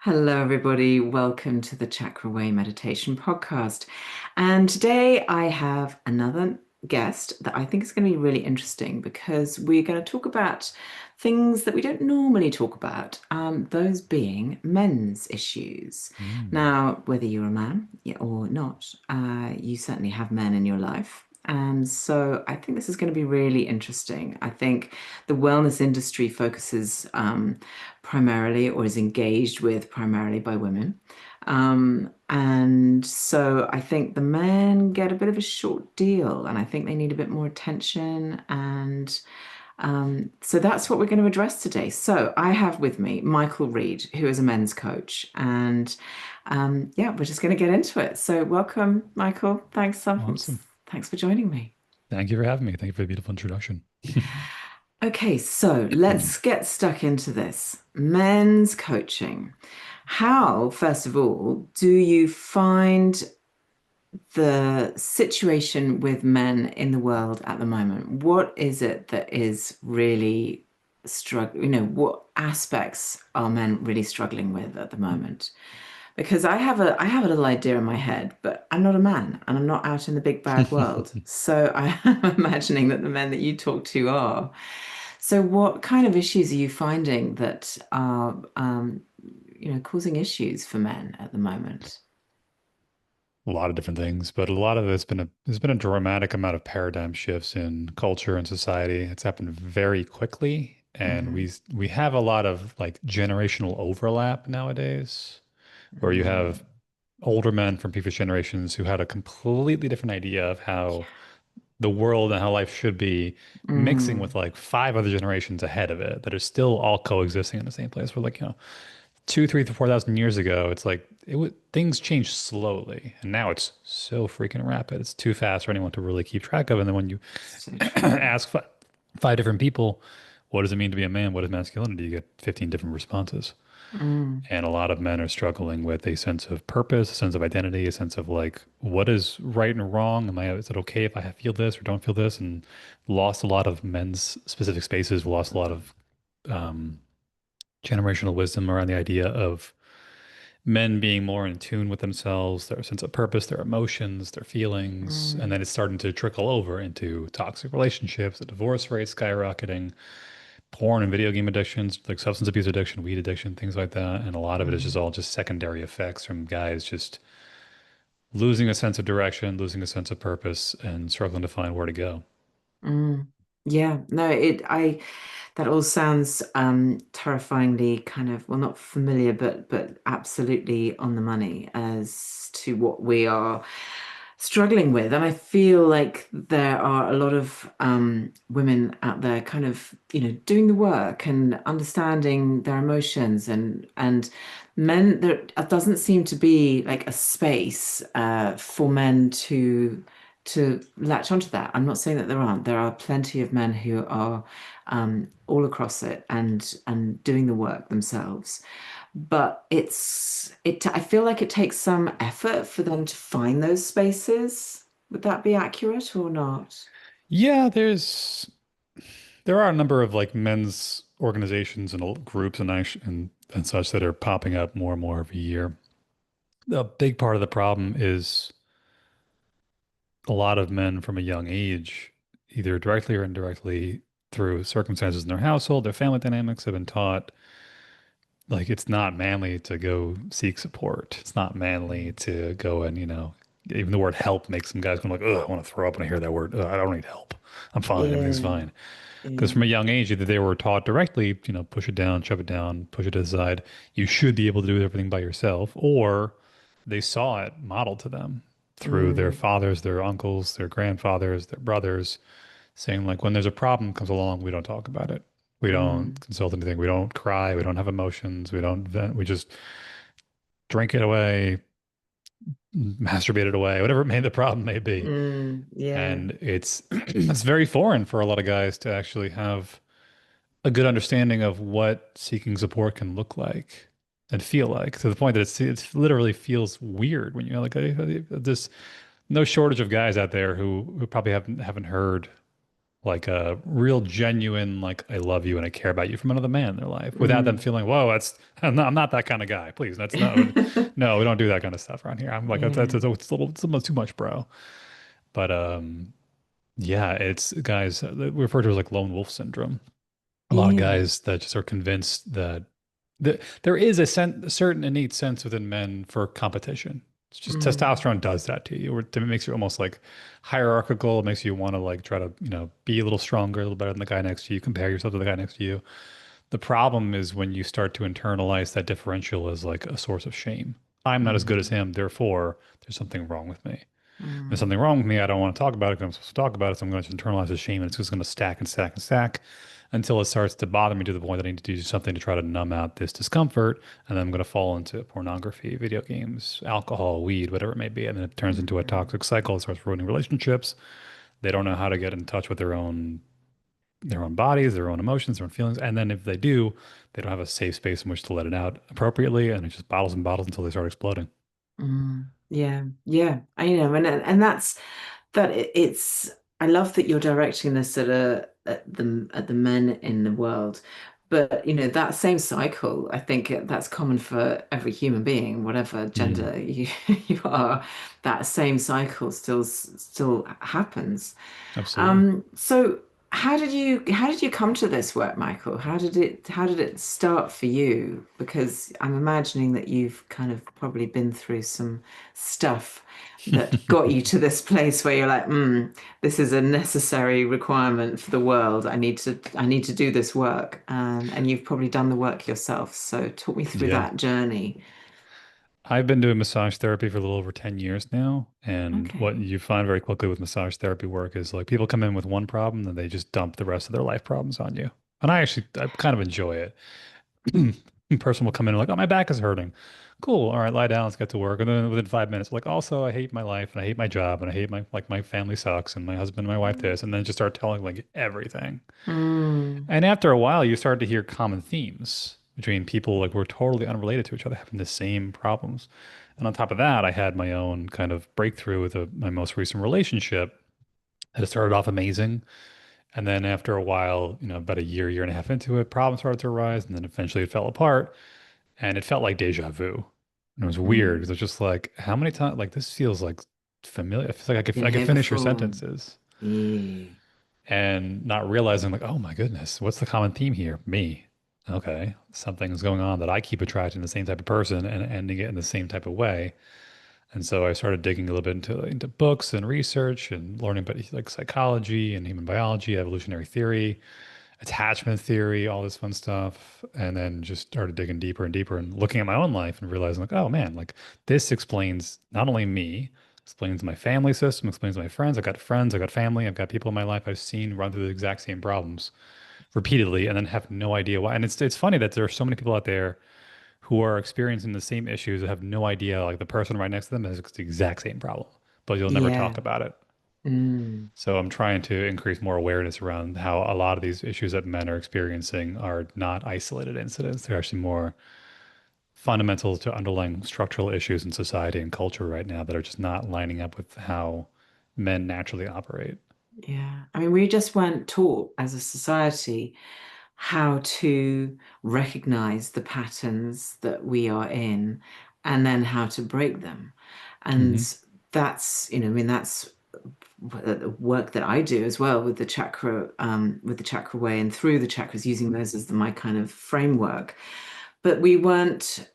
Hello, everybody. Welcome to the Chakra Way Meditation Podcast. And today I have another guest that I think is going to be really interesting because we're going to talk about things that we don't normally talk about, those being men's issues. Mm. Now, whether you're a man or not, you certainly have men in your life. And so I think this is going to be really interesting. I think the wellness industry focuses primarily or is engaged with primarily by women. And so I think the men get a bit of a short deal, and I think they need a bit more attention. And so that's what we're going to address today. So I have with me Michael Reed, who is a men's coach. And yeah, we're just going to get into it. So welcome, Michael. Awesome. Thanks for joining me. Thank you for having me. Thank you for the beautiful introduction. Okay, so let's get stuck into this. Men's coaching. How, first of all, do you find the situation with men in the world at the moment? What is it that is really struggling? What aspects are men really struggling with at the moment? Because I have a little idea in my head, but I'm not a man and I'm not out in the big bad world. So I'm imagining that the men that you talk to are. So what kind of issues are you finding that are causing issues for men at the moment? A lot of different things, but a lot of it's been there's been a dramatic amount of paradigm shifts in culture and society. It's happened very quickly, and Hmm. we have a lot of like generational overlap nowadays, where you Mm. have older men from previous generations who had a completely different idea of how the world and how life should be, mixing with Mm. like five other generations ahead of it that are still all coexisting in the same place. We're like, 2, 3 to 4,000 years ago, it's like things changed slowly, and now it's so freaking rapid. It's too fast for anyone to really keep track of. And then when you So true. ask five different people, what does it mean to be a man? What is masculinity? You get 15 different responses. Mm. And a lot of men are struggling with a sense of purpose, a sense of identity, a sense of like, what is right and wrong? Is it okay if I feel this or don't feel this? And lost a lot of men's specific spaces, lost a lot of um, generational wisdom around the idea of men being more in tune with themselves, their sense of purpose, their emotions, their feelings, and then Mm. it's starting to trickle over into toxic relationships, the divorce rate skyrocketing, porn and video game addictions, like substance abuse addiction, weed addiction, things like that. And a lot of it is just Mm. all just secondary effects from guys just losing a sense of direction, losing a sense of purpose, and struggling to find where to go. Mm. Yeah, no, that all sounds terrifyingly kind of, well, not familiar, but absolutely on the money as to what we are struggling with. And I feel like there are a lot of women out there kind of, doing the work and understanding their emotions and men, there doesn't seem to be like a space for men to latch onto that. I'm not saying that there aren't. There are plenty of men who are all across it and doing the work themselves. But I feel like it takes some effort for them to find those spaces. Would that be accurate or not? Yeah, there are a number of like men's organizations and groups and such that are popping up more and more every year. A big part of the problem is a lot of men from a young age, either directly or indirectly through circumstances in their household, their family dynamics, have been taught like it's not manly to go seek support. It's not manly to go and, even the word help makes some guys go like, oh, I want to throw up when I hear that word. Ugh, I don't need help. I'm fine. Everything's Yeah, fine. Because yeah. from a young age, either they were taught directly, push it down, shove it down, push it to the side. You should be able to do everything by yourself, or they saw it modeled to them through their Mm, fathers, their uncles, their grandfathers, their brothers, saying like, when there's a problem comes along, we don't talk about it. We don't mm, consult anything. We don't cry. We don't have emotions. We don't vent. We just drink it away, masturbate it away, whatever the problem may be. yeah. And it's very foreign for a lot of guys to actually have a good understanding of what seeking support can look like and feel like, to the point that it's literally feels weird when you're like, there's no shortage of guys out there who probably haven't heard. like a real genuine, like I love you and I care about you from another man in their life without them Mm. feeling, whoa, that's I'm not that kind of guy. Please, that's not no, we don't do that kind of stuff around here. I'm like Yeah. it's a little it's almost too much, bro. But yeah, it's guys we refer to as like lone wolf syndrome. A lot of Yeah. guys that just are convinced that there is a certain innate sense within men for competition. It's just Mm. testosterone does that to you, or it makes you almost like hierarchical. It makes you want to like try to, be a little stronger, a little better than the guy next to you, compare yourself to the guy next to you. The problem is when you start to internalize that differential as like a source of shame. I'm not as good as Mm. him, therefore there's something wrong with me. There's Mm. something wrong with me. I don't want to talk about it because I'm supposed to talk about it. So I'm going to internalize the shame and it's just going to stack and stack and stack until it starts to bother me to the point that I need to do something to try to numb out this discomfort. And then I'm going to fall into pornography, video games, alcohol, weed, whatever it may be. And then it turns into a Mm. toxic cycle. It starts ruining relationships. They don't know how to get in touch with their own bodies, their own emotions, their own feelings. And then if they do, they don't have a safe space in which to let it out appropriately. And it just bottles and bottles until they start exploding. Mm. Yeah. Yeah. I know. And that's that it's I love that you're directing this at the men in the world. But that same cycle, I think that's common for every human being, whatever Mm, gender you are. That same cycle still happens. absolutely. So how did you come to this work, Michael? How did it start for you? Because I'm imagining that you've kind of probably been through some stuff that got you to this place where you're like, this is a necessary requirement for the world. I need to do this work. And you've probably done the work yourself. So talk me through Yeah. that journey. I've been doing massage therapy for a little over 10 years now. And what Okay. you find very quickly with massage therapy work is like people come in with one problem and they just dump the rest of their life problems on you. And I kind of enjoy it. Person will come in and like, oh, my back is hurting. Cool. All right, lie down. Let's get to work. And then within 5 minutes, like, also, I hate my life and I hate my job and I hate my family sucks and my husband and my wife this. And then just start telling like everything. Mm, And after a while, you start to hear common themes between people like we're totally unrelated to each other having the same problems. And on top of that, I had my own kind of breakthrough with my most recent relationship that started off amazing. And then after a while, about a year and a half into it, problems started to arise. And then eventually it fell apart. And it felt like deja vu. And it was weird because mm. it's just like, how many times, like, this feels like familiar. It feels like Been I could here finish your before. sentences Yeah. and not realizing like, oh my goodness, what's the common theme here? Me. Okay, something's going on that I keep attracting the same type of person and ending it in the same type of way. And so I started digging a little bit into books and research and learning about like psychology and human biology, evolutionary theory, attachment theory, all this fun stuff. And then just started digging deeper and deeper and looking at my own life and realizing like, oh man, like this explains not only me, explains my family system, explains my friends, I've got family, I've got people in my life I've seen run through the exact same problems repeatedly and then have no idea why. And it's funny that there are so many people out there who are experiencing the same issues that have no idea like the person right next to them has the exact same problem, but you'll never talk Yeah. about it. Mm. So I'm trying to increase more awareness around how a lot of these issues that men are experiencing are not isolated incidents. They're actually more fundamental to underlying structural issues in society and culture right now that are just not lining up with how men naturally operate. Yeah. I mean, we just weren't taught as a society how to recognize the patterns that we are in and then how to break them. And Hmm. I mean, that's the work that I do as well with the chakra way and through the chakras, using those as my kind of framework. But we weren't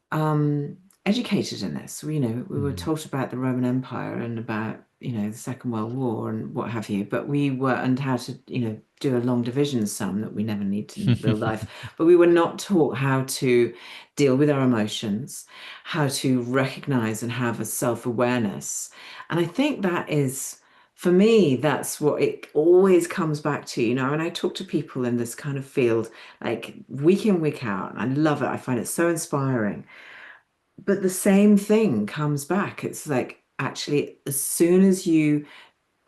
educated in this. We were Hmm. taught about the Roman Empire and about, the Second World War and what have you, but we were, and how to, do a long division sum that we never need to in real life. But we were not taught how to deal with our emotions, how to recognize and have a self-awareness. And I think that is, for me, that's what it always comes back to, and I talk to people in this kind of field like week in, week out. And I love it. I find it so inspiring. But the same thing comes back. It's like actually, as soon as you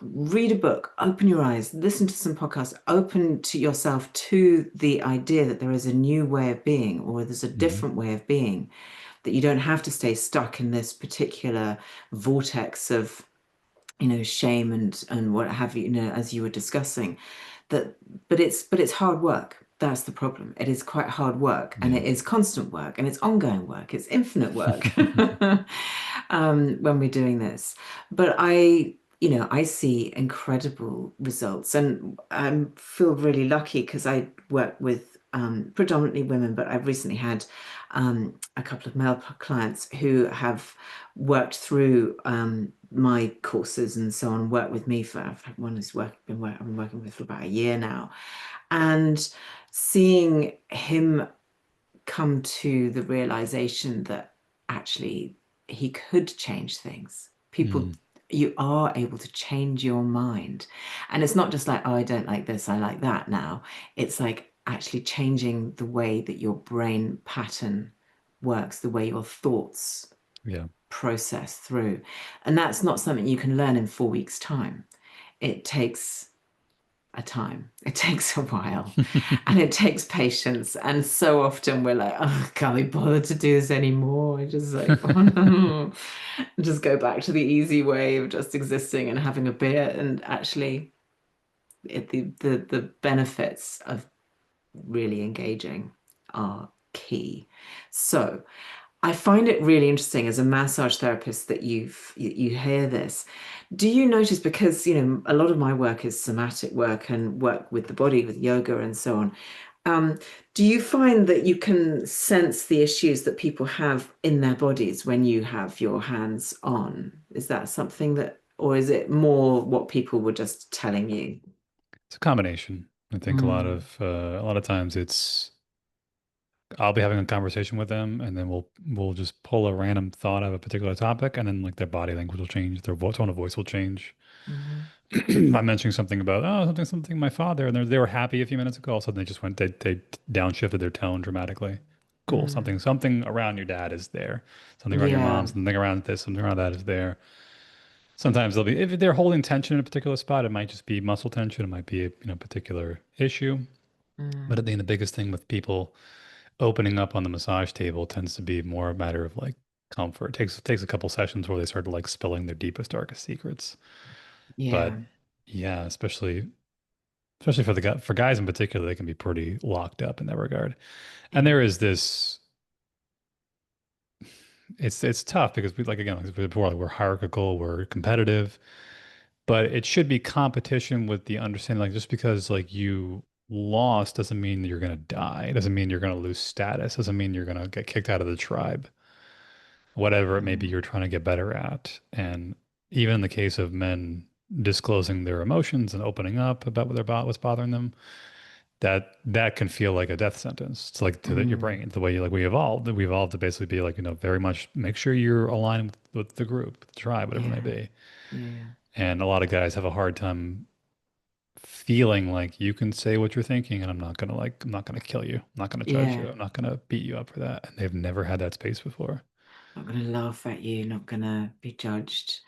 read a book, open your eyes, listen to some podcasts, open to yourself to the idea that there is a new way of being or there's a Hmm. different way of being, that you don't have to stay stuck in this particular vortex of shame and what have you, as you were discussing, that, but it's hard work. That's the problem. It is quite hard work, and Yeah. it is constant work, and it's ongoing work. It's infinite work when we're doing this. But I see incredible results, and I feel really lucky because I work with predominantly women, but I've recently had a couple of male clients who have worked through my courses and so on, worked with me for, I've had one who's I've been working with for about a year now, and seeing him come to the realization that actually he could change things. People, Mm. you are able to change your mind. And it's not just like, oh, I don't like this, I like that now. It's like actually changing the way that your brain pattern works, the way your thoughts Yeah. process through. And that's not something you can learn in 4 weeks' time. It takes a time. It takes a while and it takes patience. And so often we're like, oh, can't be bothered to do this anymore. I just like, oh no, just go back to the easy way of just existing and having a beer. And actually, the benefits of really engaging are key. So I find it really interesting as a massage therapist that you hear this. Do you notice, because a lot of my work is somatic work and work with the body with yoga and so on. Um, do you find that you can sense the issues that people have in their bodies when you have your hands on? Is that something that, or is it more what people were just telling you? It's a combination. I think Mm, a lot of times I'll be having a conversation with them, and then we'll just pull a random thought of a particular topic, and then like their body language will change, their tone of voice will change. mhm, I'm mentioning something about something my father, and they were happy a few minutes ago. All of a sudden, they downshifted their tone dramatically. Cool, mm. something around your dad is there, something around your mom, Yeah, something around this, something around that is there. Sometimes they'll be if they're holding tension in a particular spot, it might just be muscle tension, it might be a particular issue. But I mm, think the biggest thing with people opening up on the massage table tends to be more a matter of like comfort. It takes a couple sessions where they start like spilling their deepest, darkest secrets. yeah, But yeah, especially for for guys in particular, they can be pretty locked up in that regard. And there yeah, is this it's tough because we like again, like before, like we're hierarchical, we're competitive, but it should be competition with the understanding like just because like you lost doesn't mean that you're gonna die. It doesn't mean you're gonna lose status. Doesn't mean you're gonna get kicked out of the tribe. Whatever it may be mm, you're trying to get better at. And even in the case of men disclosing their emotions and opening up about what's bothering them, that can feel like a death sentence. It's like your mm, brain, the way we evolved to basically be like, very much make sure you're aligned with the group, the tribe, whatever it may yeah, be. yeah, And a lot of guys have a hard time feeling like you can say what you're thinking and I'm not gonna kill you. I'm not gonna judge you. yeah. I'm not gonna beat you up for that. And they've never had that space before. Not gonna laugh at you, not gonna be judged.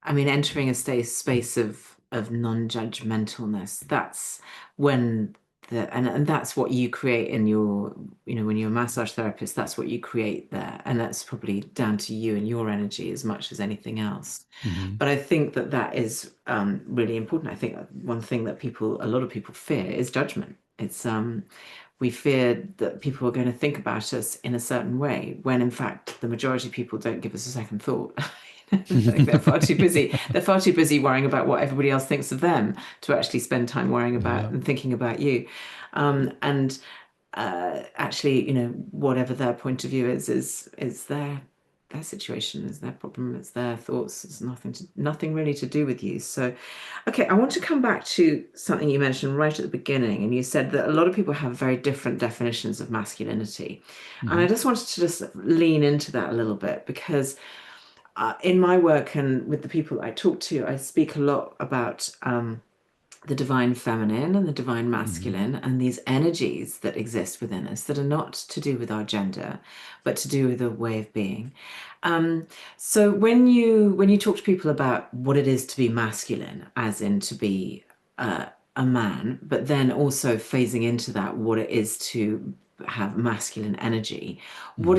I mean, entering a space of non-judgmentalness, that's when and that's what you create in your, when you're a massage therapist, that's what you create there. And that's probably down to you and your energy as much as anything else. Hmm. But I think that that is really important. I think that one thing that a lot of people fear is judgment. It's we fear that people are going to think about us in a certain way, when in fact the majority of people don't give us a second thought. I think they're far too busy. They're far too busy worrying about what everybody else thinks of them to actually spend time worrying about Yeah. and thinking about you. And actually, whatever their point of view is their situation, is their problem, it's their thoughts. It's nothing really to do with you. So, okay, I want to come back to something you mentioned right at the beginning, and you said that a lot of people have very different definitions of masculinity, and I Hmm. just wanted to just lean into that a little bit because in my work and with the people I talk to, I speak a lot about the divine feminine and the divine Hmm. masculine and these energies that exist within us that are not to do with our gender, but to do with a way of being. Um, so when you talk to people about what it is to be masculine, as in to be a man, but then also phasing into that what it is to have masculine energy. Hmm.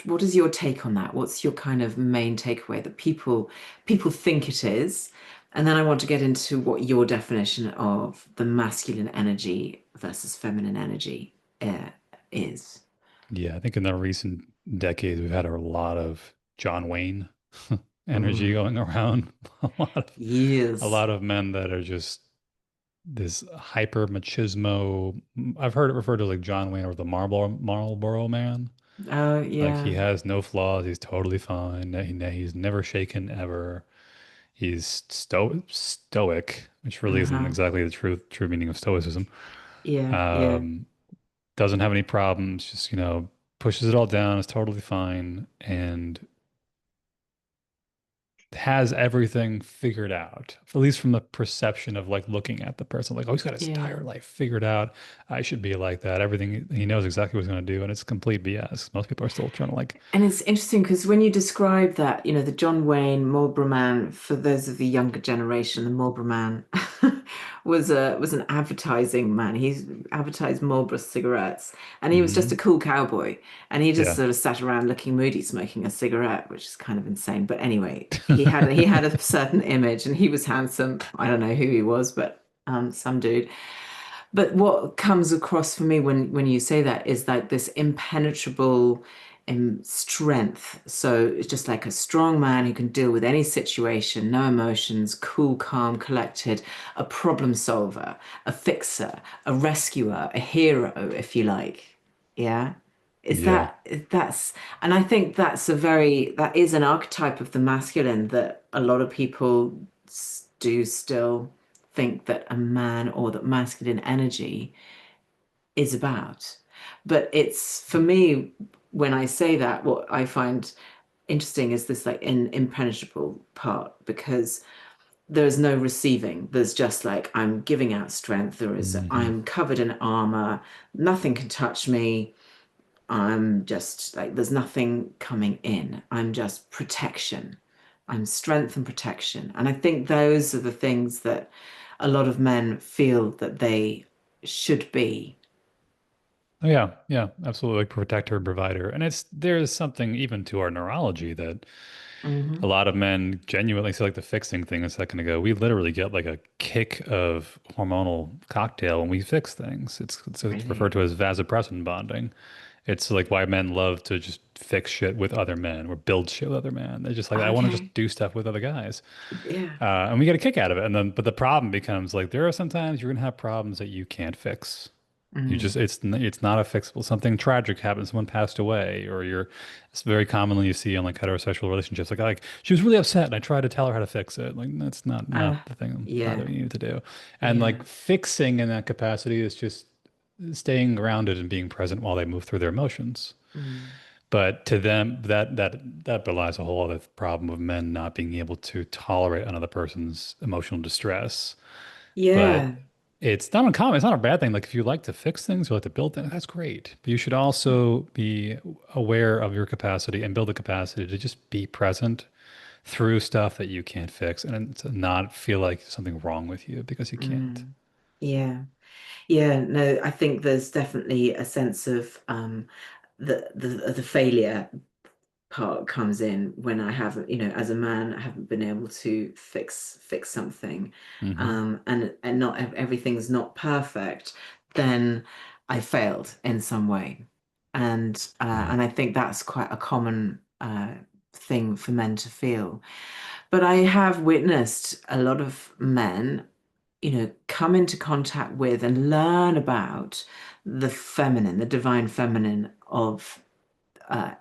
What is your take on that? What's your kind of main takeaway that people think it is? And then I want to get into what your definition of the masculine energy versus feminine energy is. Yeah, I think in the recent decades we've had a lot of John Wayne energy Mm. going around. A lot of a Years. lot of men that are just this hyper machismo. I've heard it referred to like John Wayne or the Marlboro man. Oh, Like he yeah. has no flaws. He's totally fine. He's never shaken ever. He's stoic, which really isn't Uh-huh. exactly the true meaning of stoicism. Yeah, yeah, Um, doesn't have any problems. Just pushes it all down. Is totally fine and has everything figured out, at least from the perception of like looking at the person, like, oh, he's got his yeah. entire life figured out. I should be like that. Everything he knows exactly what he's going to do, and it's complete BS. Most people are still trying to like, And it's interesting because when you describe that, the John Wayne Marlboro Man, for those of the younger generation, the Marlboro Man was an advertising man. He's advertised Marlboro cigarettes, and he was just a hmm cool cowboy. And he just yeah. sort of sat around looking moody, smoking a cigarette, which is kind of insane. But anyway, he had a certain image, and he was handsome. I don't know who he was, but some dude. But what comes across for me when you say that is like this impenetrable strength. So it's just like a strong man who can deal with any situation, no emotions, cool, calm, collected, a problem solver, a fixer, a rescuer, a hero, if you like. Yeah. Is Yeah. that's and I think that is an archetype of the masculine that a lot of people do still think that a man or that masculine energy is about. But it's for me, when I say that, what I find interesting is this like impenetrable part because there is no receiving. There's just like I'm giving out strength. hmm I'm covered in armor. Nothing can touch me. I'm just like, there's nothing coming in. I'm just protection. I'm strength and protection. And I think those are the things that a lot of men feel that they should be. Oh, yeah, yeah, absolutely. Like protector, provider. And there's something even to our neurology that a Hmm. lot of men genuinely say, like the fixing thing a second ago. We literally get like a kick of hormonal cocktail when we fix things. It's referred Really? to as vasopressin bonding. It's like why men love to just fix shit with other men or build shit with other men. They're just like, I want to just Okay. do stuff with other guys. Yeah. And we get a kick out of it. But the problem becomes like there are sometimes you're gonna have problems that you can't fix. Mm. It's not a fixable. Something tragic happened. Someone passed away, or it's very commonly you see on like heterosexual relationships. Like she was really upset, and I tried to tell her how to fix it. Like that's not the thing part that Yeah. we need to do. And Yeah. like fixing in that capacity is just staying grounded and being present while they move through their emotions. Mm. But to them, that belies a whole other problem of men not being able to tolerate another person's emotional distress. But Yeah. it's not uncommon. It's not a bad thing. Like if you like to fix things, you like to build things, that's great. But you should also be aware of your capacity and build the capacity to just be present through stuff that you can't fix and to not feel like something wrong with you because you can't. Mm. Yeah. Yeah. No, I think there's definitely a sense of the failure part comes in when I haven't, as a man, I haven't been able to fix something, hmm and not everything's not perfect, then I failed in some way, Yeah. and I think that's quite a common thing for men to feel. But I have witnessed a lot of men, come into contact with and learn about the feminine, the divine feminine of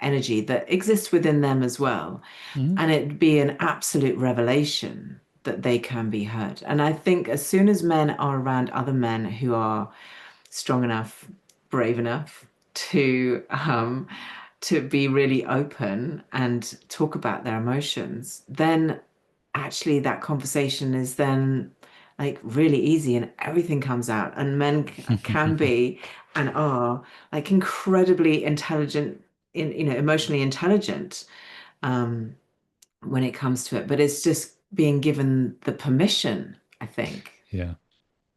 energy that exists within them as well. hmm And it'd be an absolute revelation that they can be heard. And I think as soon as men are around other men who are strong enough, brave enough to be really open and talk about their emotions, then actually that conversation is then like really easy and everything comes out. And men can be and are like incredibly intelligent, emotionally intelligent, um, when it comes to it. But it's just being given the permission, I think. Yeah.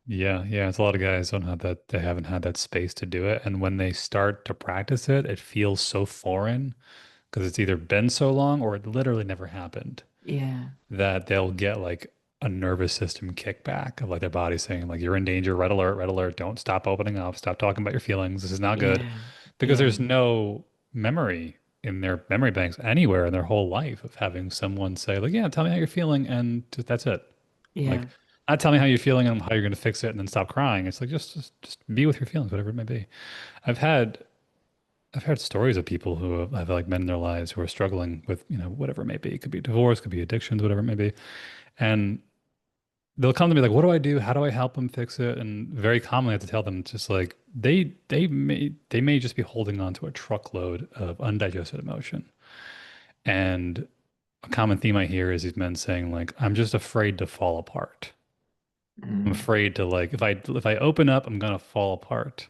Yeah. Yeah. It's a lot of guys don't have that. They haven't had that space to do it. And when they start to practice it, it feels so foreign because it's either been so long or it literally never happened Yeah. that they'll get like a nervous system kickback of like their body saying like you're in danger, red alert, don't stop opening up, stop talking about your feelings. This is not good. Yeah. Because Yeah. there's no memory in their memory banks anywhere in their whole life of having someone say like, yeah, tell me how you're feeling and that's it. Like, Yeah. not tell me how you're feeling and how you're going to fix it and then stop crying. It's like just be with your feelings, whatever it may be. I've had I've heard stories of people who have like men in their lives who are struggling with, whatever it may be. It could be divorce, could be addictions, whatever it may be. And they'll come to me like, what do I do? How do I help them fix it? And very commonly I have to tell them just like they may just be holding on to a truckload of undigested emotion. And a common theme I hear is these men saying like, I'm just afraid to fall apart. I'm Mm. afraid to like if I open up, I'm gonna fall apart.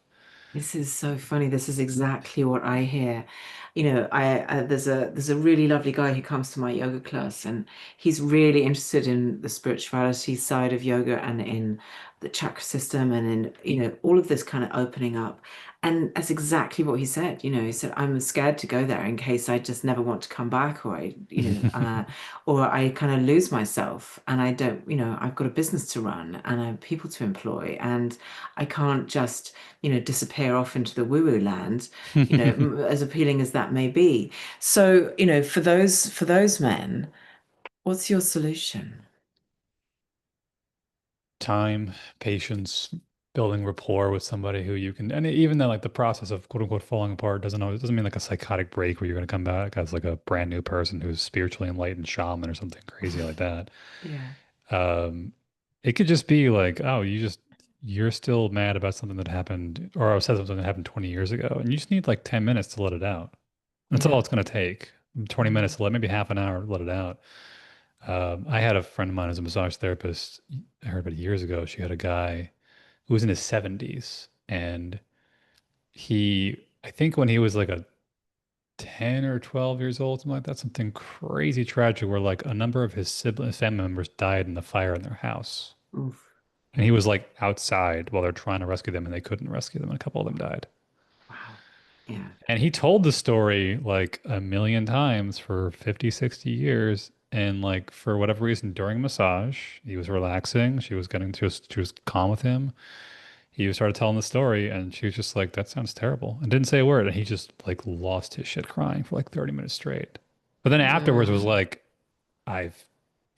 This is so funny. This is exactly what I hear. There's a really lovely guy who comes to my yoga class, and he's really interested in the spirituality side of yoga and in the chakra system and in, all of this kind of opening up. And that's exactly what he said. He said, I'm scared to go there in case I just never want to come back, or I kind of lose myself and I don't, I've got a business to run and I have people to employ, and I can't just disappear off into the woo-woo land, as appealing as that may be. So, for those men, what's your solution? Time, patience, building rapport with somebody who you can, and even then, like the process of quote unquote falling apart doesn't mean like a psychotic break where you're going to come back as like a brand new person who's spiritually enlightened shaman or something crazy like that. Yeah. Um, it could just be like, oh, you're still mad about something that happened, or I said something that happened 20 years ago, and you just need like 10 minutes to let it out. That's all Yeah. it's going to take. 20 minutes Mm. to let, maybe half an hour to let it out. I had a friend of mine who's a massage therapist. I heard about years ago. She had a guy who was in his 70s, and I think when he was like a 10 or 12 years old, something like that, something crazy tragic where like a number of his siblings, family members died in the fire in their house. Oof. And he was like outside while they're trying to rescue them and they couldn't rescue them. And a couple of them died. Wow. Yeah. And he told the story like a million times for 50, 60 years. And like for whatever reason, during massage, he was relaxing. She was calm with him. He started telling the story and she was just like, that sounds terrible. And didn't say a word. And he just like lost his shit crying for like 30 minutes straight. But then afterwards was Mm. like, I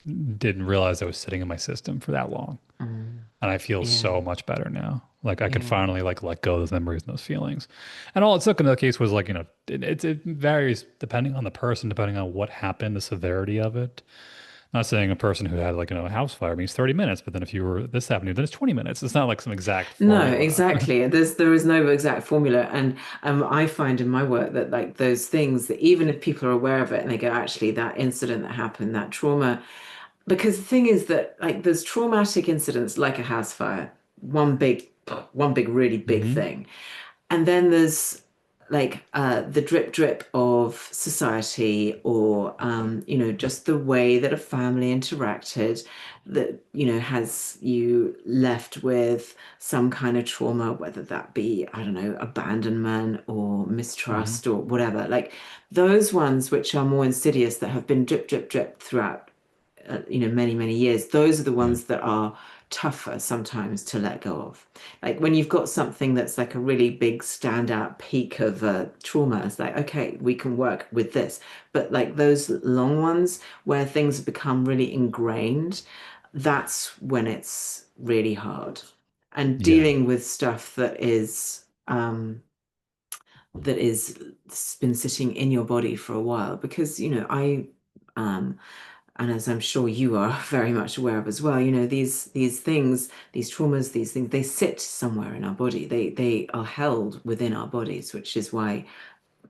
didn't realize I was sitting in my system for that long. Mm. And I feel Yeah. so much better now. Like I could Yeah. finally like let go of those memories and those feelings. And all it took in that case was like, it varies depending on the person, depending on what happened, the severity of it. Not saying a person who had like, a house fire means 30 minutes, but then if you were this happened, to you, then it's 20 minutes. It's not like some exact No, formula. exactly. There is no exact formula, and I find in my work that like those things that even if people are aware of it and they go, actually, that incident that happened, that trauma, because the thing is that like there's traumatic incidents like a house fire, one big really big Hmm. thing. And then there's like the drip drip of society, or just the way that a family interacted that has you left with some kind of trauma, whether that be, I don't know, abandonment or Hmm. mistrust or whatever. Like those ones which are more insidious, that have been drip drip drip throughout many, many years, those are the Yeah. ones that are tougher sometimes to let go of. Like when you've got something that's like a really big standout peak of trauma, it's like, okay, we can work with this. But like those long ones where things have become really ingrained, that's when it's really hard. And Yeah. dealing with stuff that is been sitting in your body for a while, because um and as I'm sure you are very much aware of as well, these things, these traumas, these things, they sit somewhere in our body. They are held within our bodies, which is why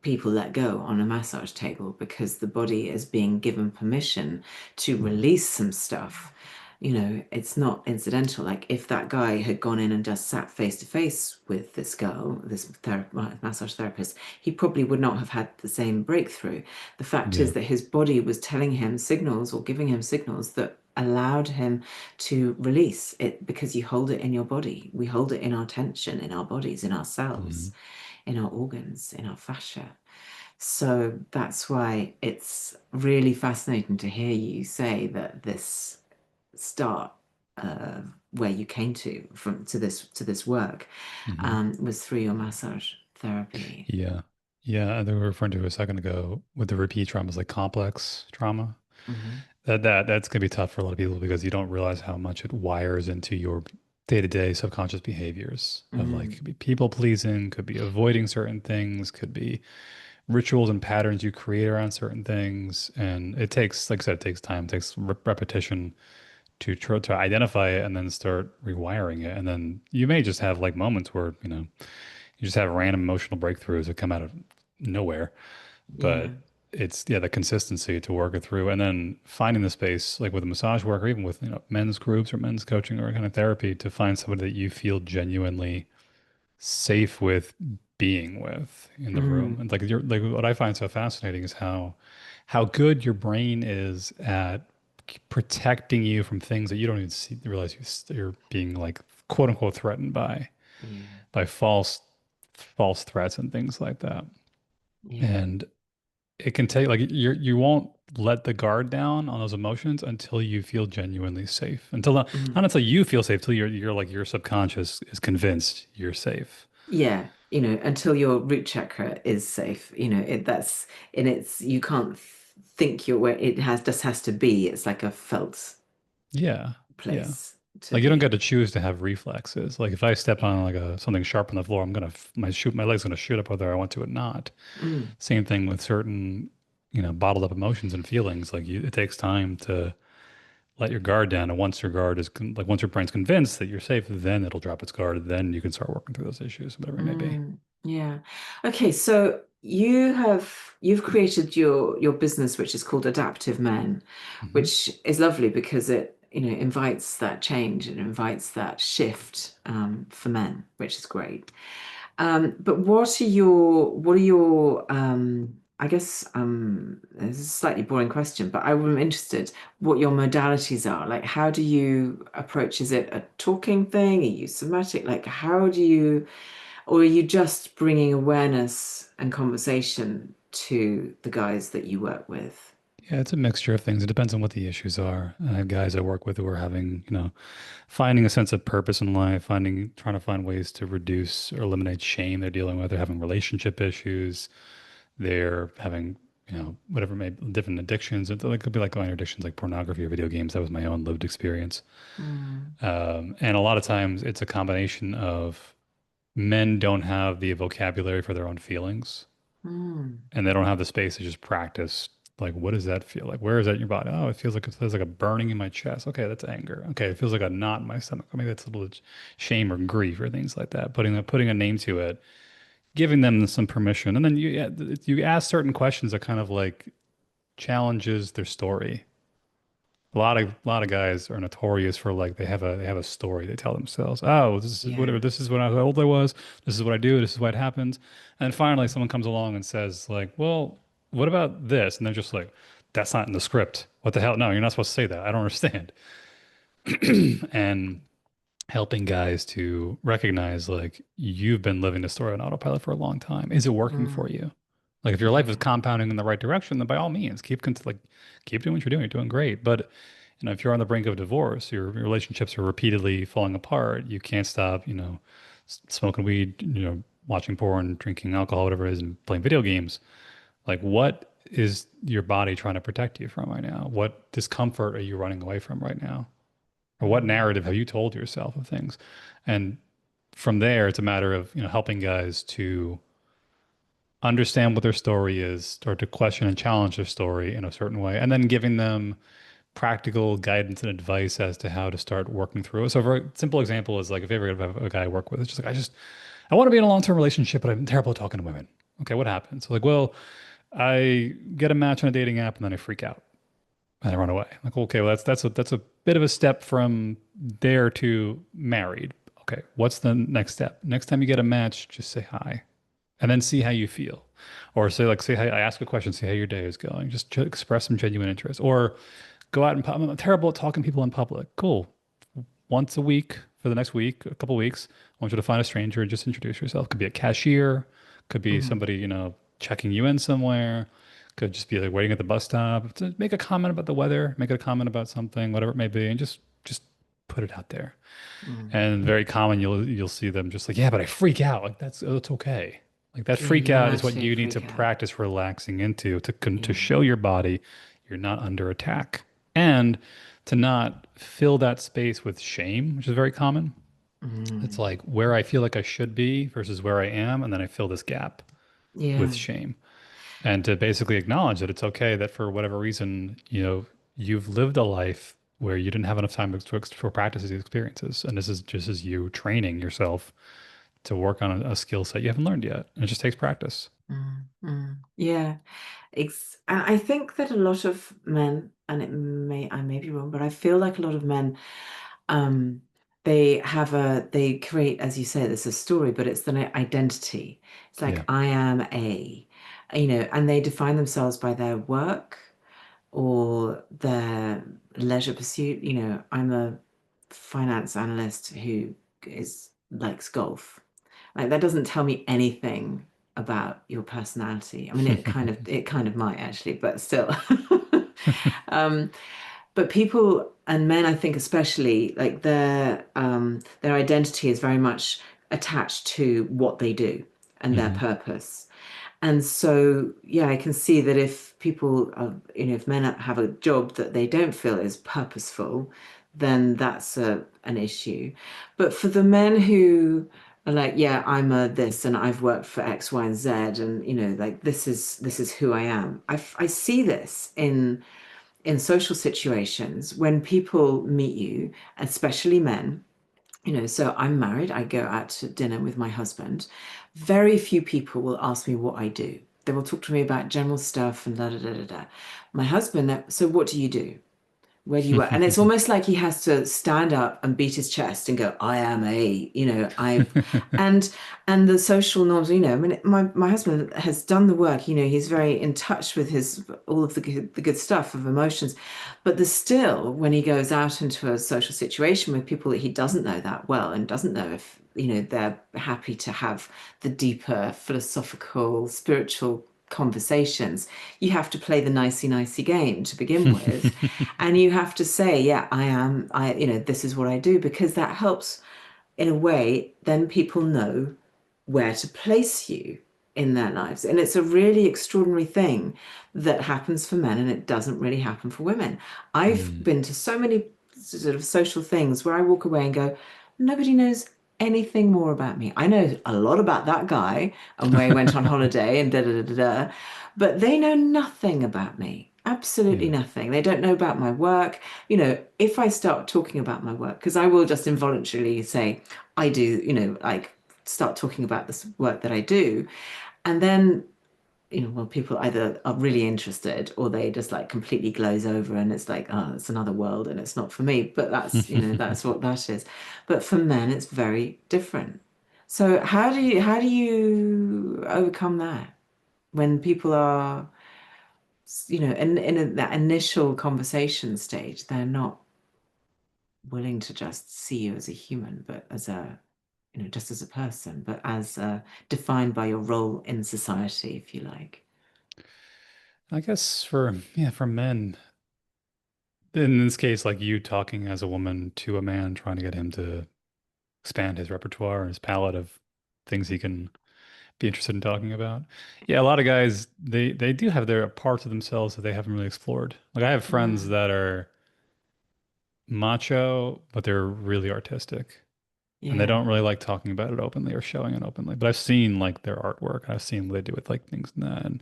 people let go on a massage table, because the body is being given permission to release some stuff. It's not incidental. Like if that guy had gone in and just sat face to face with this girl, this massage therapist, he probably would not have had the same breakthrough. The fact Yeah. is that his body was telling him signals, or giving him signals that allowed him to release it, because you hold it in your body. We hold it in our tension, in our bodies, in our cells, Hmm. in our organs, in our fascia. So that's why it's really fascinating to hear you say that this. start where you came to from to this work Hmm. was through your massage therapy. Yeah. Yeah. They were referring to a second ago with the repeat traumas, like complex trauma. Hmm. That's gonna be tough for a lot of people because you don't realize how much it wires into your day-to-day subconscious behaviors of like Mm. could be people pleasing, could be avoiding certain things, could be rituals and patterns you create around certain things. And it takes, like I said, it takes time, it takes repetition to try to identify it and then start rewiring it. And then you may just have like moments where, you just have random emotional breakthroughs that come out of nowhere. Yeah. But it's yeah, the consistency to work it through and then finding the space like with a massage work or even with, men's groups or men's coaching or kind of therapy to find somebody that you feel genuinely safe with being with in the room. Mm. And like you're like what I find so fascinating is how good your brain is at protecting you from things that you don't even realize you're being like quote unquote threatened Yeah. by false threats and things like that. Yeah. And it can take like you won't let the guard down on those emotions until you feel genuinely safe. Until not Mm. until you feel safe, till you're like your subconscious is convinced you're safe. Yeah, until your root chakra is safe, that's and it's you can't think you're where it has just has to be. It's like a felt Yeah. Yeah. place to Like you don't get be. to choose to have reflexes. Like if I step on Yeah. like something sharp on the floor, I'm gonna my leg's gonna shoot up whether I want to or not. Mm, Same thing with certain, bottled up emotions and feelings. Like it takes time to let your guard down, and once your guard is like once your brain's convinced that you're safe, then it'll drop its guard. Then you can start working through those issues, whatever it may be. yeah. Okay, so you've created your business, which is called Adaptive Men, Hmm. which is lovely because it, invites that change and invites that shift for men, which is great. But what are your I guess this is a slightly boring question, but I'm interested what your modalities are. Like, how do you approach? Is it a talking thing? Are you somatic? Like, how do you, or are you just bringing awareness and conversation to the guys that you work with? Yeah, it's a mixture of things. It depends on what the issues are. I have guys I work with who are having, finding a sense of purpose in life, trying to find ways to reduce or eliminate shame they're dealing with. They're having relationship issues. They're having, whatever may different addictions. It could be like minor addictions like pornography or video games. That was my own lived experience. Mm, And a lot of times it's a combination of men don't have the vocabulary for their own feelings mm, and they don't have the space to just practice. Like, what does that feel like? Where is that in your body? Oh, it feels like a burning in my chest. Okay, that's anger. Okay, it feels like a knot in my stomach. Maybe that's a little shame or grief or things like that. Putting a name to it, giving them some permission, and then you ask certain questions that kind of like challenges their story. A lot of guys are notorious for like they have a story they tell themselves. Oh, this is whatever. yeah. This is when how old I was. This is what I do. This is what happens. And finally, someone comes along and says like, "Well, what about this?" And they're just like, "That's not in the script. What the hell? No, you're not supposed to say that. I don't understand." And helping guys to recognize like you've been living the story on autopilot for a long time. Is it working for Mm, you? Like if your life is yeah. compounding in the right direction, then by all means keep doing what you're doing. You're doing great. But if you're on the brink of divorce, your relationships are repeatedly falling apart. You can't stop, smoking weed, watching porn, drinking alcohol, whatever it is, and playing video games. Like what is your body trying to protect you from right now? What discomfort are you running away from right now? Or what Mm, narrative have you told yourself of things? And from there, it's a matter of, helping guys to understand what their story is, start to question and challenge their story in a certain way, and then giving them practical guidance and advice as to how to start working through it. So, for a simple example is like if you ever have a guy I work with, it's just like, I want to be in a long-term relationship, but I'm terrible at talking to women. Okay, what happens? So like, well, I get a match on a dating app and then I freak out and I run away. Like, okay, well, that's a bit of a step from there to married. Okay, what's the next step? Next time you get a match, just say hi and then see how you feel. Or say hi, I ask a question, see how your day is going. Just to express some genuine interest. Or go out and I'm terrible at talking to people in public. Cool. Once a week for the next week, a couple weeks, I want you to find a stranger and just introduce yourself. Could be a cashier, could be mm, somebody, checking you in somewhere, Could just be like waiting at the bus stop to make a comment about the weather, make a comment about something, whatever it may be, and just put it out there. Mm. And very common, you'll see them just like, yeah, but I freak out. Like that's okay. Like that Yeah, freak you're out allowed is what to you need to freak out. practice relaxing into to Yeah. show your body you're not under attack and to not fill that space with shame, which is very common. It's Mm. like where I feel like I should be versus where I am, and then I fill this gap with Yeah. shame. And to basically acknowledge that it's okay that for whatever reason, you've lived a life where you didn't have enough time to practice these experiences. And this is just as you training yourself to work on a skill set you haven't learned yet. And it just takes practice. Mm. Mm. Yeah. And I think that a lot of men, and I may be wrong, but I feel like a lot of men, um, they create, as you say, this a story, but it's the identity. It's like Yeah. I am and they define themselves by their work or their leisure pursuit. I'm a finance analyst who is likes golf. Like that doesn't tell me anything about your personality. I mean, it kind of might actually, but still. Um, but people and men, I think especially, like their identity is very much attached to what they do and their Hmm. purpose. And so, yeah, I can see that if people are, if men have a job that they don't feel is purposeful, then that's an issue. But for the men who are like, yeah, I'm a this and I've worked for X, Y, and Z, and like this is who I am. I see this in social situations when people meet you, especially men. So I'm married, I go out to dinner with my husband. Very few people will ask me what I do. They will talk to me about general stuff and da da da da da. My husband, so what do you do? Where do you work? And it's almost like he has to stand up and beat his chest and go, I am and and the social norms, I mean, my husband has done the work, he's very in touch with his all of the good stuff of emotions. But there's still, when he goes out into a social situation with people that he doesn't know that well and doesn't know if, they're happy to have the deeper philosophical, spiritual conversations, you have to play the nicey nicey game to begin with. And you have to say, yeah, this is what I do, because that helps in a way, then people know where to place you in their lives. And it's a really extraordinary thing that happens for men and it doesn't really happen for women. I've Mm. been to so many sort of social things where I walk away and go, nobody knows anything more about me. I know a lot about that guy and where he went on holiday and da da da da da, but they know nothing about me. Absolutely Yeah. nothing. They don't know about my work. If I start talking about my work, because I will just involuntarily say, I do, like start talking about this work that I do. And then, well, people either are really interested or they just like completely glaze over and it's like, oh, it's another world and it's not for me. But that's what that is. But for men, it's very different. So how do you overcome that when people are, in that initial conversation stage, they're not willing to just see you as a human, but as just as a person, but as defined by your role in society, if you like. I guess for men, in this case, like you talking as a woman to a man, trying to get him to expand his repertoire, his palette of things he can be interested in talking about. Yeah, a lot of guys they do have their parts of themselves that they haven't really explored. Like I have friends Mm, that are macho, but they're really artistic. And they yeah. don't really like talking about it openly or showing it openly. But I've seen like their artwork. I've seen what they do with like things and that. And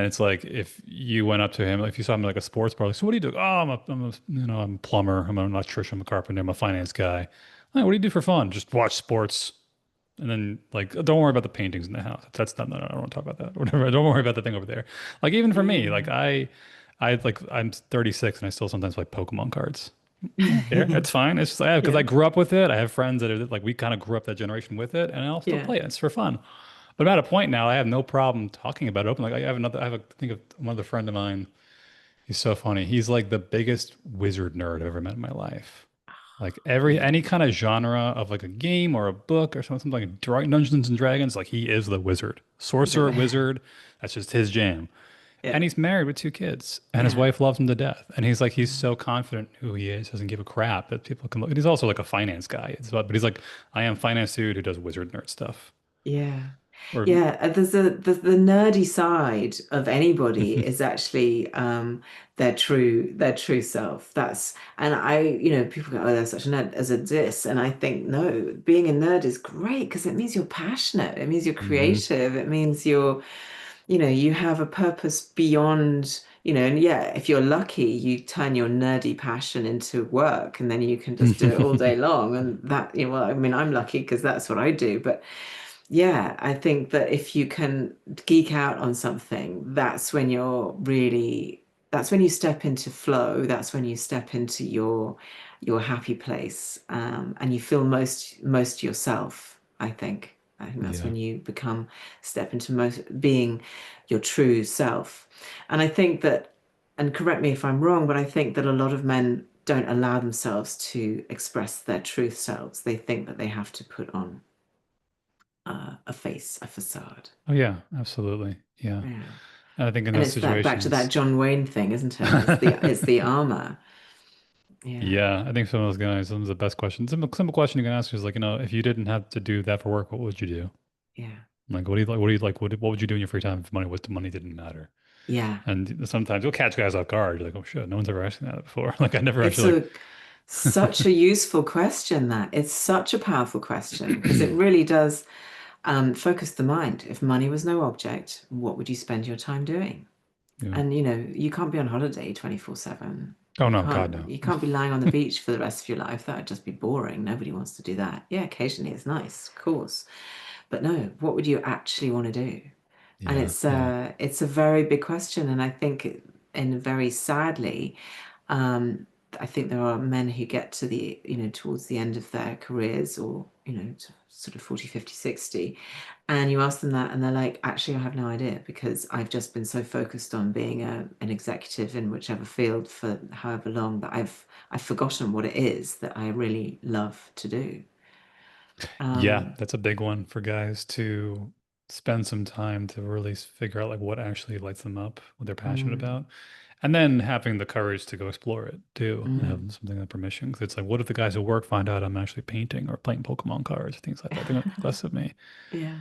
it's like if you went up to him, if you saw him at, like a sports bar, like, so what do you do? Oh, I'm a plumber. I'm an electrician. I'm a carpenter. I'm a finance guy. Like, what do you do for fun? Just watch sports. And then like, don't worry about the paintings in the house. That's not, no, no, I don't want to talk about that. Or whatever. Don't worry about the thing over there. Like even for me, like Yeah. I'm 36 and I still sometimes play Pokemon cards. I don't care. It's fine. It's just because I Yeah. grew up with it. I have friends that are like we kind of grew up that generation with it, and I'll still Yeah. play it. It's for fun. But I'm at a point now. I have no problem talking about it openly. Like I think of another friend of mine. He's so funny. He's like the biggest wizard nerd I've ever met in my life. Like Yeah. any kind of genre of like a game or a book or something like Dungeons and Dragons, like he is the wizard, sorcerer The- wizard. That's just his jam. Yeah. And he's married with two kids, and his Yeah. wife loves him to death. And he's like, he's Mm. so confident who he is, doesn't give a crap that people can look. And he's also like a finance guy. But he's like, I am finance dude who does wizard nerd stuff. Yeah. Or Yeah, there's the nerdy side of anybody is actually their true self. That's and I, people go, oh, they're such a nerd as a this. And I think no, being a nerd is great because it means you're passionate. It means you're hmm creative. It means you have a purpose beyond, and yeah, if you're lucky, you turn your nerdy passion into work and then you can just do it all day long. And that, well, I mean, I'm lucky because that's what I do. But yeah, I think that if you can geek out on something, that's when you step into flow. That's when you step into your happy place, and you feel most yourself, I think that's Yeah. when you step into most being your true self. And I think that, and correct me if I'm wrong, but I think that a lot of men don't allow themselves to express their truth selves. They think that they have to put on a face, a facade. Oh yeah, absolutely. Yeah. Yeah. And I think in And those it's that back to that situations, John Wayne thing, isn't it? It's the armor. Yeah. yeah, I think some of those guys, some of the best questions, simple question you can ask is like, if you didn't have to do that for work, what would you do? Yeah. Like, what do you like? What do you like? What would you do in your free time if money didn't matter? Yeah. And sometimes you'll catch guys off guard. You're like, oh shit, no one's ever asked me that before. Like, I never It's actually a such a useful question that it's such a powerful question because it like, really does focus the mind. If money was no object, what would you spend your time doing? yeah. And you can't be on holiday 24/7. Oh no, God no. You can't be lying on the beach for the rest of your life. That would just be boring. Nobody wants to do that. Yeah, occasionally it's nice, of course. But no, what would you actually want to do? And Yeah, yeah. it's a very big question, and I think, and very sadly, um, I think there are men who get to the, towards the end of their careers or, to sort of 40, 50, 60, and you ask them that and they're like, actually, I have no idea because I've just been so focused on being an executive in whichever field for however long that I've forgotten what it is that I really love to do. Yeah, Um, that's a big one for guys to spend some time to really figure out like what actually lights them up, what they're passionate mm, about. And then having the courage to go explore it too, and have mm. something like permission. Because it's like, what if the guys at work find out I'm actually painting or playing Pokemon cards, things like that? They're gonna think less of me. Yeah.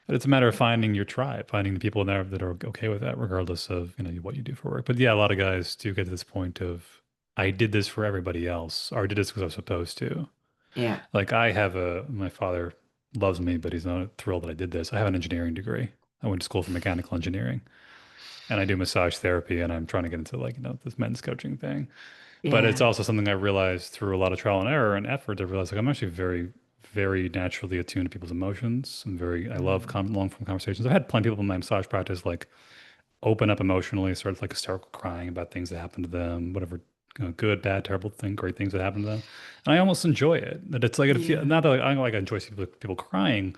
But it's a matter of finding your tribe, finding the people there that are okay with that, regardless of, what you do for work. But yeah, a lot of guys do get to this point of, I did this for everybody else, or I did this because I was supposed to. Yeah. Like my father loves me, but he's not thrilled that I did this. I have an engineering degree. I went to school for mechanical engineering and I do massage therapy and I'm trying to get into like, this men's coaching thing. But it's Yeah. also something I realized through a lot of trial and error and effort. I realized like I'm actually very, very naturally attuned to people's emotions. I love Mm, long form conversations. I've had plenty of people in my massage practice like open up emotionally, start like hysterical crying about things that happened to them, whatever, good, bad, terrible thing, great things that happened to them. And I almost enjoy it. That it's like it feel, yeah. not that I don't like I enjoy seeing people crying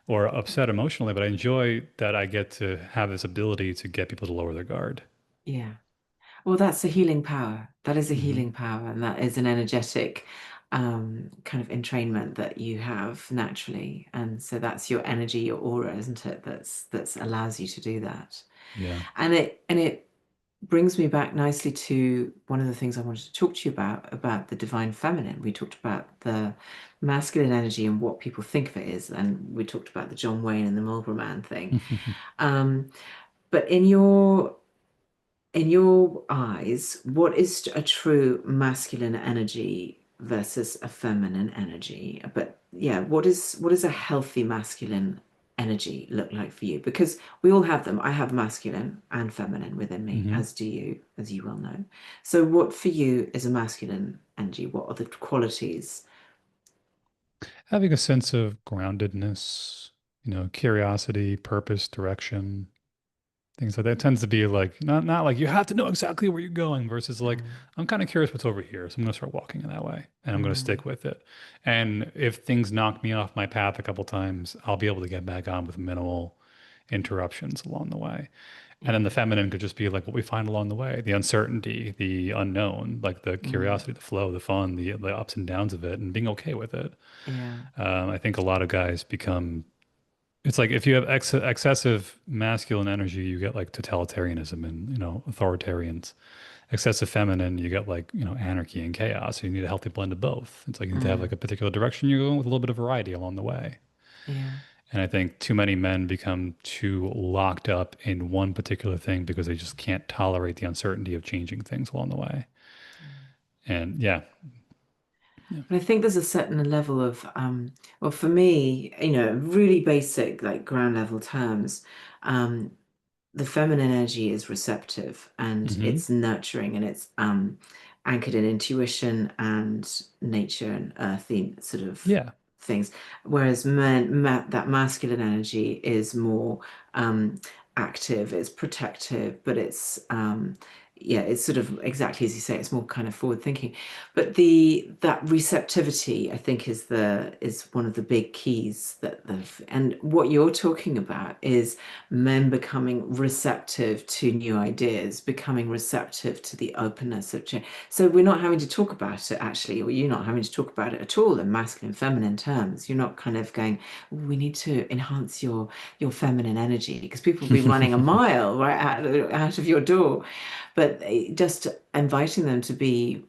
or upset emotionally, but I enjoy that I get to have this ability to get people to lower their guard. Yeah. Well, that's a healing power. That is a hmm healing power, and that is an energetic kind of entrainment that you have naturally. And so that's your energy, your aura, isn't it? That's allows you to do that. Yeah. And it brings me back nicely to one of the things I wanted to talk to you about the divine feminine. We talked about the masculine energy and what people think of it is, and we talked about the John Wayne and the Marlboro Man thing. Um, but in your eyes, what is a true masculine energy versus a feminine energy? But yeah, what is a healthy masculine energy look like for you? Because we all have them. I have masculine and feminine within me, hmm as do you, as you well know. So what for you is a masculine energy? What are the qualities? Having a sense of groundedness, curiosity, purpose, direction, things like that tends to be like not like you have to know exactly where you're going versus like Mm, I'm kind of curious what's over here, so I'm going to start walking in that way and I'm going to mm, stick with it. And if things knock me off my path a couple times, I'll be able to get back on with minimal interruptions along the way. And then the yeah. feminine could just be like what we find along the way, the uncertainty, the unknown, like the Mm, curiosity, the flow, the fun, the ups and downs of it, and being okay with it. yeah. I think a lot of guys become it's like if you have excessive masculine energy, you get like totalitarianism and, authoritarians. Excessive feminine, you get like, anarchy and chaos. So you need a healthy blend of both. It's like you need to have like Mm, a particular direction you're going with a little bit of variety along the way. yeah. And I think too many men become too locked up in one particular thing because they just can't tolerate the uncertainty of changing things along the way. And yeah, yeah. But I think there's a certain level of, well, for me, really basic, like ground level terms, um, the feminine energy is receptive and Hmm. it's nurturing and it's anchored in intuition and nature and earthy sort of Yeah. things. Whereas that masculine energy is more um, active, it's protective, but it's yeah, it's sort of exactly as you say, it's more kind of forward thinking. But the that receptivity, I think, is one of the big keys and what you're talking about is men becoming receptive to new ideas, becoming receptive to the openness of change. So we're not having to talk about it actually, or you're not having to talk about it at all in masculine, feminine terms. You're not kind of going, we need to enhance your feminine energy because people will be running a mile right out of your door. But just inviting them to be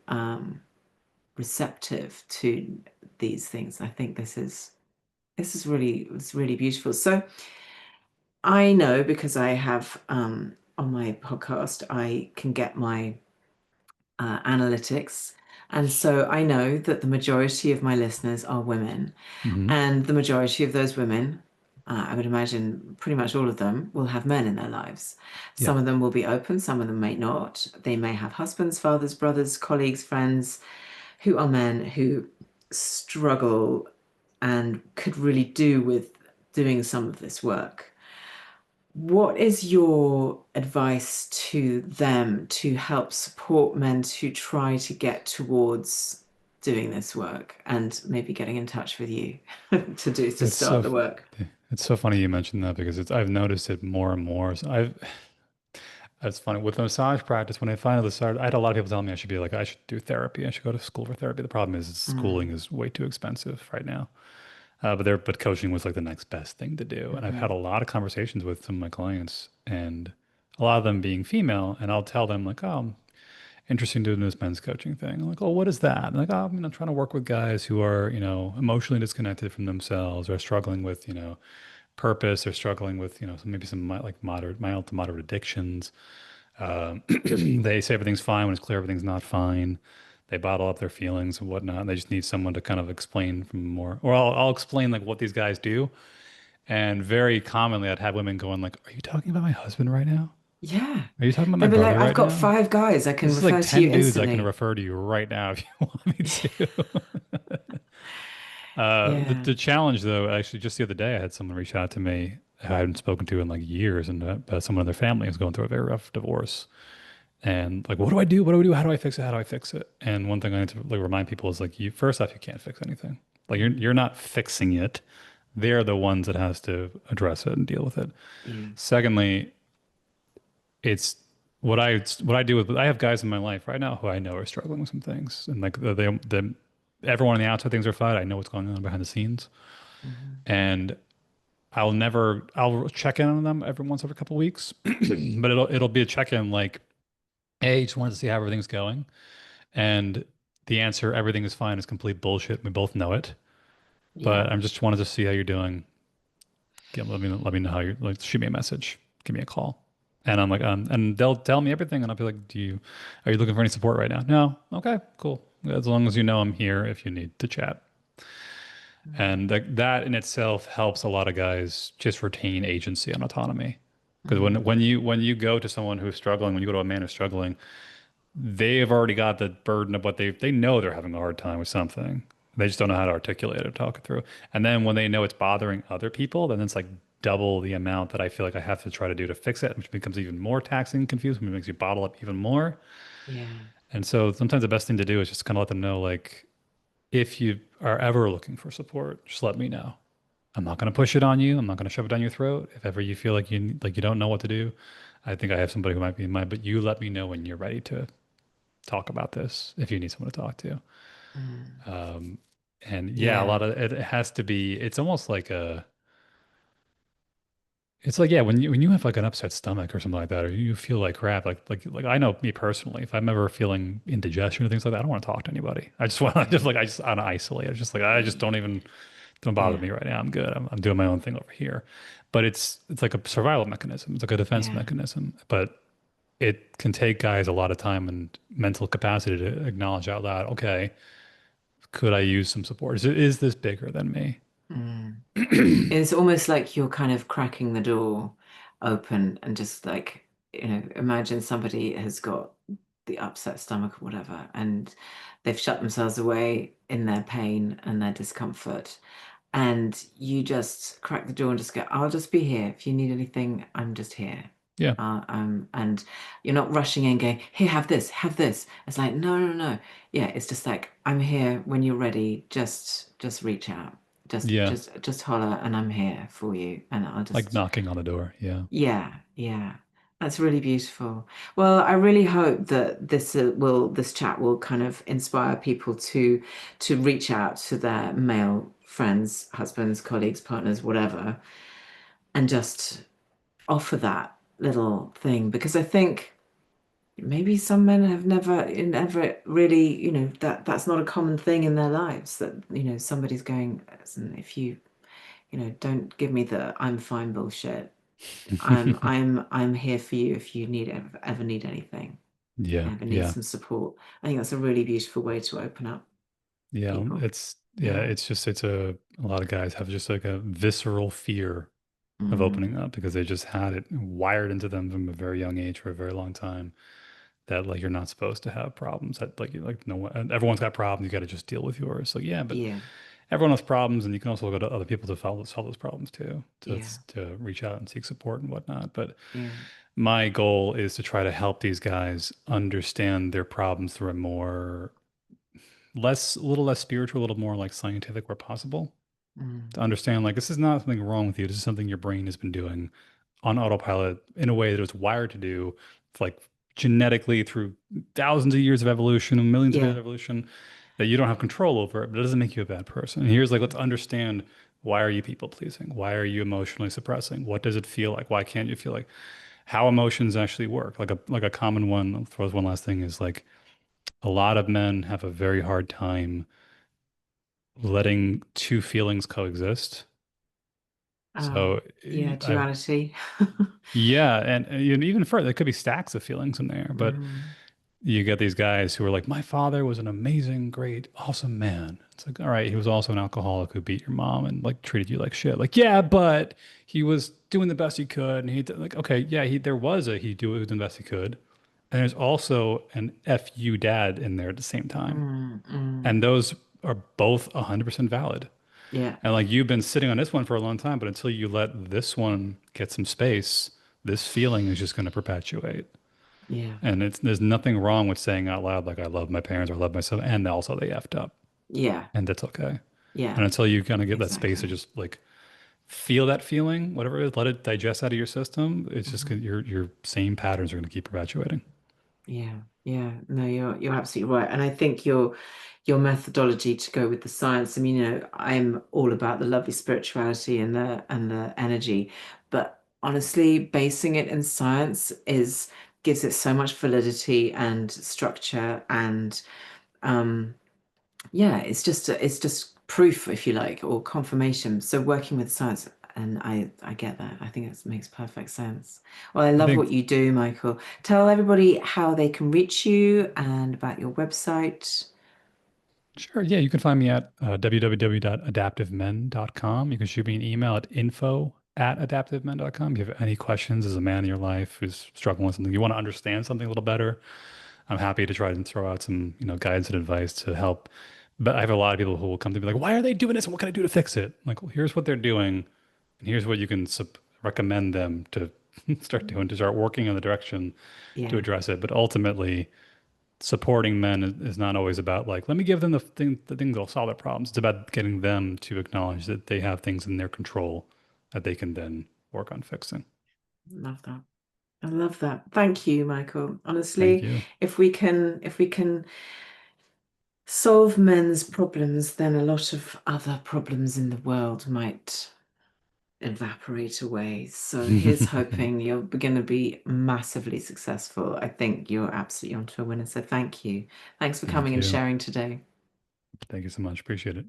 receptive to these things, I think this is really it's really beautiful. So I know because I have on my podcast, I can get my analytics. And so I know that the majority of my listeners are women, Hmm. and the majority of those women, I would imagine pretty much all of them, will have men in their lives. Yeah. Some of them will be open, some of them may not. They may have husbands, fathers, brothers, colleagues, friends who are men who struggle and could really do with doing some of this work. What is your advice to them to help support men to try to get towards doing this work and maybe getting in touch with you to It's so start the work? it's so funny you mentioned that because I've noticed it more and more. So it's funny with massage practice when I finally started. I had a lot of people telling me I should do therapy. I should go to school for therapy. The problem is schooling Mm, is way too expensive right now. But coaching was like the next best thing to do. And I've had mhm. a lot of conversations with some of my clients, and a lot of them being female, and I'll tell them like, "Oh, I'm interested in doing this men's coaching thing." I'm like, "Oh, what is that?" And like, "Oh, I'm trying to work with guys who are, emotionally disconnected from themselves or struggling with, purpose or struggling with, maybe some like mild to moderate addictions. They say everything's fine when it's clear everything's not fine. They bottle up their feelings and whatnot. And they just need someone to kind of explain from more, or I'll explain like what these guys do. And very commonly, I'd have women going like, "Are you talking about my husband right now? Yeah. Are you talking about my They'd be like, brother I've right got now? 5 guys I can This is like refer to you 10 dudes I can instantly. refer to you right now if you want me to." Yeah. The challenge though, actually, just the other day, I had someone reach out to me who I hadn't spoken to in like years, and someone in their family was going through a very rough divorce. And like, what do I do? What do I do? How do I fix it? How do I fix it? And one thing I need to like remind people is like, you first off, you can't fix anything. Like Mm, you're not fixing it. They're the ones that has to address it and deal with it. yeah. Secondly, it's what I do with I have guys in my life right now who I know are struggling with some things, and like everyone on the outside things are fine. I know what's going on behind the scenes, Mhm. and I'll check in on them every couple of weeks, but it'll be a check in like, hey, just wanted to see how everything's going. And the answer, everything is fine, is complete bullshit. We both know it. Yeah. But I'm just wanted to see how you're doing. Let me know how you're like, shoot me a message, give me a call. And I'm like, and they'll tell me everything. And I'll be like, are you looking for any support right now? No. Okay, cool. As long as you know I'm here if you need to chat. Mm, And that in itself helps a lot of guys just retain agency and autonomy. Because mm, when you go to someone who's struggling, when you go to a man who's struggling, they've already got the burden of what they know they're having a hard time with something. They just don't know how to articulate it or talk it through. And then when they know it's bothering other people, then it's like double the amount that I feel like I have to try to do to fix it, which becomes even more taxing and confusing, which makes you bottle up even more. yeah. And so sometimes the best thing to do is just kind of let them know, like, if you are ever looking for support, just let me know. I'm not going to push it on you. I'm not going to shove it down your throat. If ever you feel like you don't know what to do, I think I have somebody who might be in mind, but you let me know when you're ready to talk about this if you need someone to talk to. Mm, Um, and yeah, a yeah. lot of it has to be, it's almost like It's like, yeah, when you have like an upset stomach or something like that, or you feel like crap, like I know me personally, if I'm ever feeling indigestion or things like that, I don't want to talk to anybody. I just want Mm, I just want to isolate. It's just like I just don't bother yeah, me right now. I'm good. I'm doing my own thing over here. But it's like a survival mechanism. It's like a defense yeah. mechanism. But it can take guys a lot of time and mental capacity to acknowledge out loud, okay, could I use some support? Is this bigger than me? Mm. It's almost like you're kind of cracking the door open and just like, imagine somebody has got the upset stomach or whatever, and they've shut themselves away in their pain and their discomfort. And you just crack the door and just go, I'll just be here. If you need anything, I'm just here. Yeah. And you're not rushing in going, here, have this, have this. It's like, no, no, no. Yeah, it's just like, I'm here when you're ready. Just reach out. Yeah. Just holler and I'm here for you. And I'll Like just, knocking on the door. Yeah. yeah, yeah. That's really beautiful. Well, I really hope that this chat will kind of inspire people to reach out to their male friends, husbands, colleagues, partners, whatever, and just offer that little thing because I think maybe some men have never really, that's not a common thing in their lives that, somebody's going, "Listen, if don't give me the I'm fine bullshit. I'm here for you if you ever need anything, Yeah. ever need Yeah. some support." I think that's a really beautiful way to open up Yeah. people. Yeah, Yeah. it's just a lot of guys have just like a visceral fear of Mm, opening up because they just had it wired into them from a very young age for a very long time that like you're not supposed to have problems. That like like no one, everyone's got problems. You got to just deal with yours. So yeah, but yeah. everyone has problems, and you can also go to other people to solve those problems too, Yeah. to reach out and seek support and whatnot. But Yeah. my goal is to try to help these guys understand their problems through a a little less spiritual, a little more like scientific where possible. To Mm, understand like this is not something wrong with you. This is something your brain has been doing on autopilot in a way that it was wired to do, like genetically through thousands of years of evolution and millions of years yeah. of evolution, that you don't have control over it, but it doesn't make you a bad person. And here's like, let's understand, why are you people pleasing? Why are you emotionally suppressing? What does it feel like? Why can't you feel like how emotions actually work? Like a common one, I'll throw one last thing is like a lot of men have a very hard time letting two feelings coexist. Oh, So yeah, I've duality. yeah, and even further, there could be stacks of feelings in there, but Mm, you get these guys who are like, my father was an amazing, great, awesome man. It's like, all right, he was also an alcoholic who beat your mom and like treated you like shit. Like, yeah, but he was doing the best he could, and like, okay, yeah, there was a he do the best he could, and there's also an F you dad in there at the same time, mm. and those are both 100% valid. Yeah, And like you've been sitting on this one for a long time, but until you let this one get some space, this feeling is just going to perpetuate. yeah, And there's nothing wrong with saying out loud like I love my parents or I love myself, and also they effed up, yeah, and that's okay. yeah, And until you kind of get that space to exactly. just like feel that feeling, whatever it is, let it digest out of your system. It's just Mhm. your same patterns are going to keep perpetuating. Yeah, yeah. No, you're absolutely right. And I think your methodology to go with the science, I mean, I'm all about the lovely spirituality and the energy, but honestly, basing it in science is gives it so much validity and structure and um yeah, it's just proof, if you like, or confirmation. So working with science, and I get that. I think it makes perfect sense. Well, I I love what think you do, Michael. Tell everybody how they can reach you and about your website. sure, yeah, you can find me at www.adaptivemen.com. You can shoot me an email at info@adaptivemen.com. If you have any questions as a man in your life who's struggling with something, you want to understand something a little better, I'm happy to try and throw out some, guidance and advice to help. But I have a lot of people who will come to me like, why are they doing this? And what can I do to fix it? I'm like, well, here's what they're doing, and here's what you can recommend them to start doing to start working in the direction to Yeah, address it. But ultimately, supporting men is not always about like, let me give them the things that'll solve their problems. It's about getting them to acknowledge that they have things in their control that they can then work on fixing. love that. I love that. Thank you, Michael. Thank Honestly, you. if we can solve men's problems, then a lot of other problems in the world might evaporate away. So here's hoping you're going to be massively successful. I think you're absolutely onto a winner. So thank you. Thanks for Thank coming and you. sharing today. Thank you so much. Appreciate it.